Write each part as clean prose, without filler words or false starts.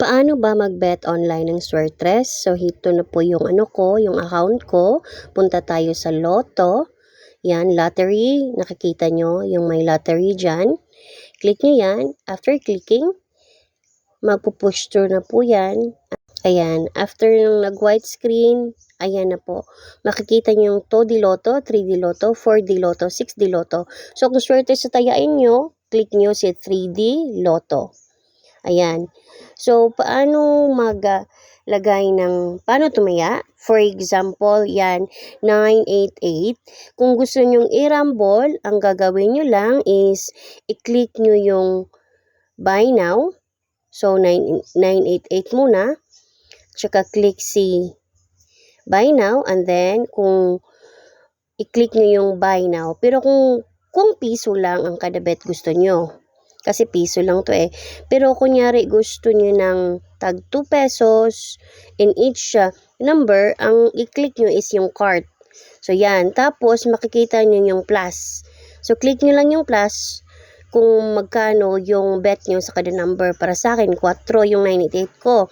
Paano ba mag-bet online ng Swertres? So, ito na po yung yung account ko. Punta tayo sa Lotto. Yan, lottery. Nakikita nyo yung may lottery dyan. Click nyo yan. After clicking, magpo-push through na po yan. Ayan, after nung nag-white screen, ayan na po. Makikita nyo yung 2D Lotto, 3D Lotto, 4D Lotto, 6D Lotto. So, kung swerte sa tayain nyo, click nyo si 3D Lotto. Ayan. So, paano maglagay ng, paano tumaya? For example, yan, 988. Kung gusto nyong i-rumble, ang gagawin nyo lang is, i-click nyo yung buy now. So, 988 muna. Tsaka click si buy now. And then, kung i-click nyo yung buy now. Pero kung piso lang ang kada bet gusto nyo, kasi piso lang to eh. Pero kunyari gusto nyo ng tag 2 pesos in each number, ang i-click nyo is yung cart. So yan, tapos makikita nyo yung plus. So click nyo lang yung plus kung magkano yung bet nyo sa kada number. Para sa akin, 4 yung 988 ko.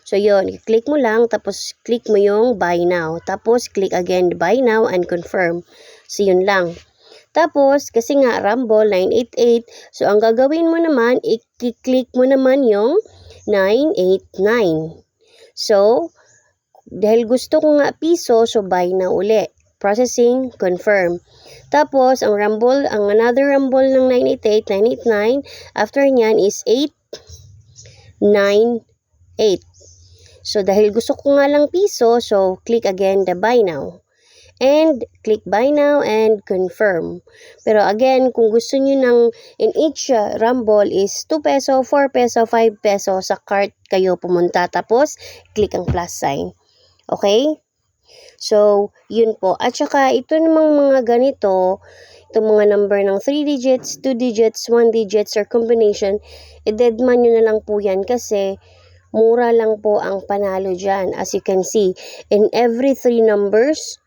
So yun, i-click mo lang, tapos click mo yung buy now. Tapos click again buy now and confirm. So yun lang. Tapos, kasi nga, Rumble, 988. So, ang gagawin mo naman, i-click mo naman yung 989. So, dahil gusto ko nga piso, so buy na uli. Processing, confirm. Tapos, ang another Rumble ng 988, 989, after nyan is 898. So, dahil gusto ko nga lang piso, so, click again the buy now. And click buy now and confirm. Pero again, kung gusto nyo ng in each rumble is 2 peso, 4 peso, 5 peso, sa cart kayo pumunta. Tapos, click ang plus sign. Okay? So, yun po. At saka, ito namang mga ganito, itong mga number ng 3 digits, 2 digits, 1 digits, or combination, i-deadman nyo na lang po yan kasi mura lang po ang panalo dyan. As you can see, in every 3 numbers,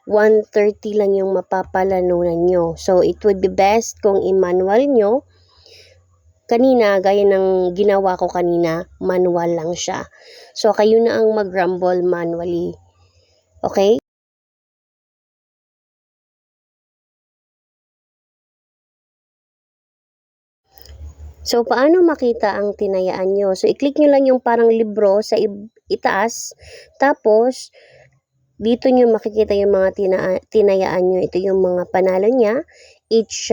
130 lang yung mapapalanunan nyo. So, it would be best kung i-manual nyo. Kanina, gaya ng ginawa ko kanina, manual lang siya. So, kayo na ang mag-rumble manually. Okay? So, paano makita ang tinayaan nyo? So, i-click nyo lang yung parang libro sa itaas. Tapos, dito nyo makikita yung mga tinayaan nyo. Ito yung mga panalo niya. Each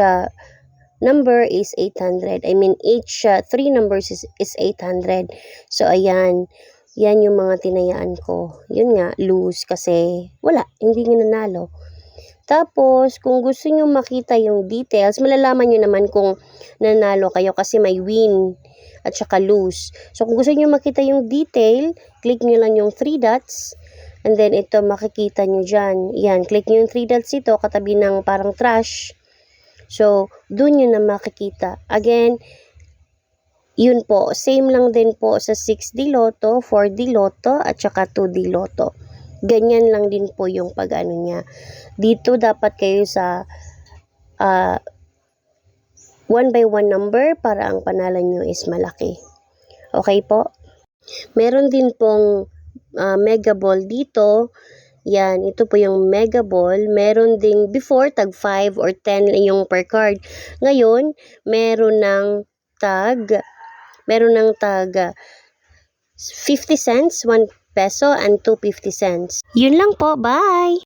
number is 800. I mean, each 3 numbers is 800. So, ayan. Yan yung mga tinayaan ko. Yun nga, lose kasi wala. Hindi nyo nanalo. Tapos, kung gusto nyo makita yung details, malalaman nyo naman kung nanalo kayo kasi may win at saka lose. So, kung gusto nyo makita yung detail, click nyo lang yung 3 dots. And then, ito, makikita nyo dyan. Yan, click nyo yung 3 dots ito, katabi ng parang trash. So, dun nyo na makikita. Again, yun po, same lang din po sa 6D Lotto, 4D Lotto, at saka 2D Lotto. Ganyan lang din po yung pag-ano niya. Dito, dapat kayo sa 1 by 1 number para ang panalo nyo is malaki. Okay po? Meron din pong mega ball dito. Yan, ito po yung mega ball. Meron ding before tag 5 or 10 yung per card. Ngayon, meron ng tag 50 cents, 1 peso, and 250 cents. Yun lang po, bye!